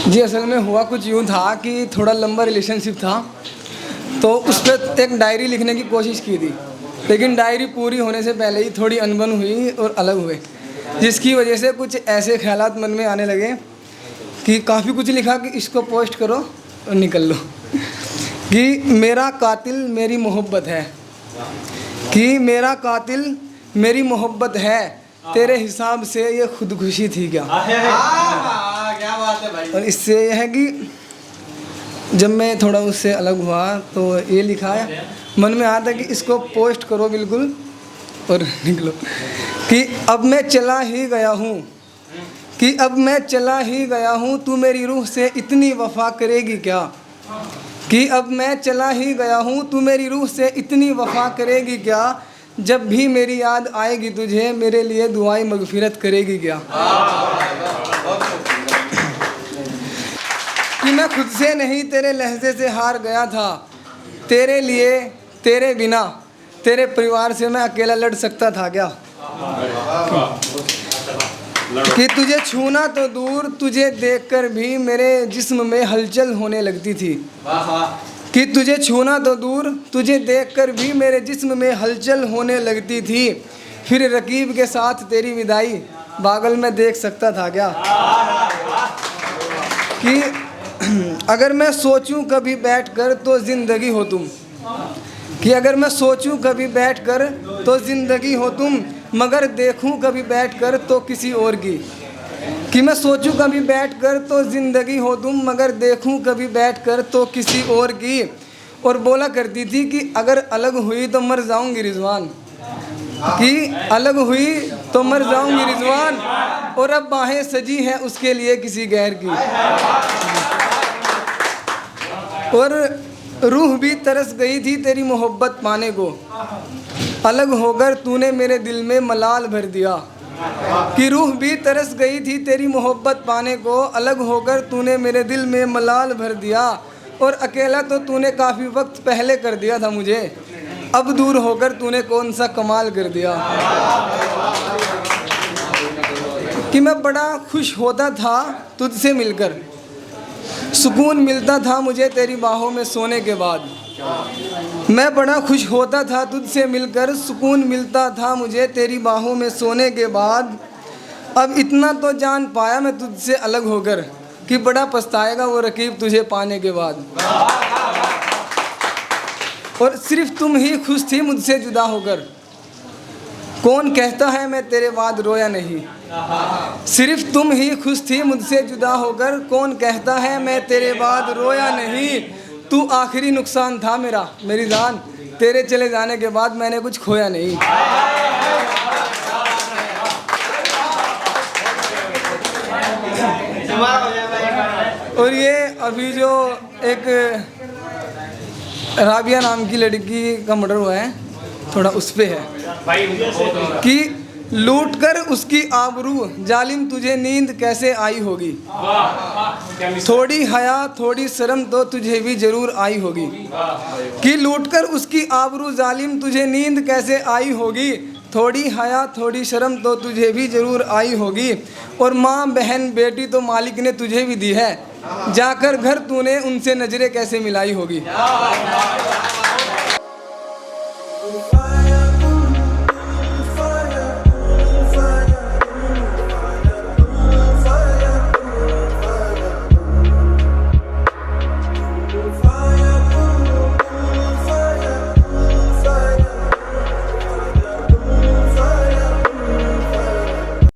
जी असल में हुआ कुछ यूँ था कि थोड़ा लंबा रिलेशनशिप था, तो उस पर एक डायरी लिखने की कोशिश की थी, लेकिन डायरी पूरी होने से पहले ही थोड़ी अनबन हुई और अलग हुए, जिसकी वजह से कुछ ऐसे ख्यालात मन में आने लगे कि काफ़ी कुछ लिखा कि इसको पोस्ट करो और निकल लो। कि मेरा कातिल मेरी मोहब्बत है, कि मेरा कातिल मेरी मोहब्बत है, तेरे हिसाब से ये खुदकुशी थी क्या। क्या बात है भाई। और इससे यह है कि जब मैं थोड़ा उससे अलग हुआ तो ये लिखा है, मन में आया था कि इसको पोस्ट करो बिल्कुल और निकलो। कि अब मैं चला ही गया हूँ, कि अब मैं चला ही गया हूँ, तू मेरी रूह से इतनी वफ़ा करेगी क्या। कि अब मैं चला ही गया हूँ, तू मेरी रूह से इतनी वफ़ा करेगी क्या। जब भी मेरी याद आएगी तुझे, मेरे लिए दुआएं मगफिरत करेगी क्या। कि मैं खुद से नहीं तेरे लहजे से हार गया था, तेरे लिए तेरे बिना तेरे परिवार से मैं अकेला लड़ सकता था क्या। कि तुझे छूना तो दूर, तुझे देखकर भी मेरे जिस्म में हलचल होने लगती थी। कि तुझे छूना तो दूर, तुझे देखकर भी मेरे जिस्म में हलचल होने लगती थी। फिर रकीब के साथ तेरी विदाई बागल में देख सकता था क्या। कि अगर मैं सोचूं कभी बैठकर तो ज़िंदगी हो तुम, कि अगर मैं सोचूं कभी बैठकर तो ज़िंदगी हो तुम, मगर देखूं कभी बैठकर तो किसी और की। कि मैं सोचूं कभी बैठकर तो ज़िंदगी हो तुम, मगर देखूं कभी बैठकर तो किसी और की। और बोला करती थी कि अगर अलग हुई तो मर जाऊंगी रिजवान, कि अलग हुई तो मर जाऊंगी रिजवान, और अब बाहें सजी हैं उसके लिए किसी गैर की। और रूह भी तरस गई थी तेरी मोहब्बत पाने को, अलग होकर तूने मेरे दिल में मलाल भर दिया। कि रूह भी तरस गई थी तेरी मोहब्बत पाने को, अलग होकर तूने मेरे दिल में मलाल भर दिया। और अकेला तो तूने काफ़ी वक्त पहले कर दिया था मुझे, अब दूर होकर तूने कौन सा कमाल कर दिया। कि मैं बड़ा खुश होता था तुझसे मिलकर, सुकून मिलता था मुझे तेरी बाहों में सोने के बाद। मैं बड़ा खुश होता था तुझसे मिलकर, सुकून मिलता था मुझे तेरी बाहों में सोने के बाद। अब इतना तो जान पाया मैं तुझसे अलग होकर, कि बड़ा पछताएगा वो रकीब तुझे पाने के बाद। और सिर्फ तुम ही खुश थी मुझसे जुदा होकर, कौन कहता है मैं तेरे बाद रोया नहीं। सिर्फ तुम ही खुश थी मुझसे जुदा होकर, कौन कहता है मैं तेरे बाद रोया नहीं। तू आखिरी नुकसान था मेरा मेरी जान, तेरे चले जाने के बाद मैंने कुछ खोया नहीं। और ये अभी जो एक राबिया नाम की लड़की का मर्डर हुआ है, थोड़ा उस पे है कि लूट कर उसकी आबरू जालिम तुझे नींद कैसे आई होगी। थोड़ी हया थोड़ी शर्म तो तुझे भी जरूर आई होगी। कि लूट कर उसकी आबरू जालिम तुझे नींद कैसे आई होगी। थोड़ी हया थोड़ी शर्म तो तुझे भी जरूर आई होगी। और माँ बहन बेटी तो मालिक ने तुझे भी दी है, जाकर घर तूने उनसे नजरें कैसे मिलाई होगी।